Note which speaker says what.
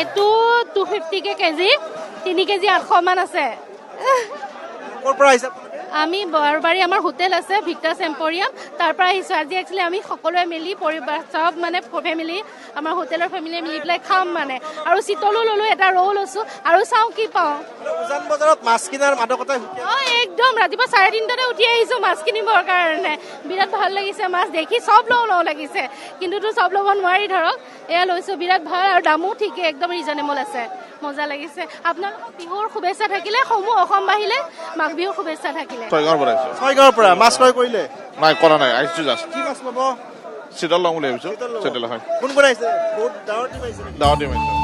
Speaker 1: এইটো 250 KG 3 KG 800 মান আছে
Speaker 2: ক'ৰ পৰা আহিছে
Speaker 1: আমি বৰবাৰী আমাৰ হোটেল আছে ভিক্টাছ এম্পৰিয়াম তাৰ পৰা আহিছো আজি একচুয়ালি আমি সকলোৱে মিলি পৰিবাৰ সব মানে ফেমিলি আমাৰ হোটেলৰ ফেমিলি মিলি পেলাই খাম মানে আৰু চিতলো ললো এটা ৰ'ল লৈছো আৰু চাও কি পাওঁ
Speaker 2: উজান বজাৰত মাছ কিনাৰ মাদকতা
Speaker 1: একদম ৰাতিপুৱা 3:30তে উঠি আহিছো মাছ কিনিবৰ কাৰণে বিৰাট ভাল লাগিছে মাছ দেখি সব লও লাগিছে কিন্তু তো সব ল'ব নোৱাৰি ধৰক এয়া লৈছো বিৰাট ভাল আৰু দামো ঠিকে একদম ৰিজনেবল আছে মজা লাগিছে আপোনালোকক বিহুৰ শুভেচ্ছা থাকিলে সমূহ অসম বাহিলে মাঘ বিহুৰ শুভেচ্ছা থাকিলে
Speaker 2: ছয়গাঁৱৰ পৰা মাছ ক্ৰয় কৰিলে
Speaker 3: নাই কৰা নাই আহিছো জাষ্ট
Speaker 2: কি মাছ ল'ব
Speaker 3: চিতল লওঁ বুলি ভাবিছো চিতল হয়
Speaker 2: কোন কোন আহিছে বহুত ডাঙৰ টিম আহিছে
Speaker 3: ডাঙৰ টিম আহিছে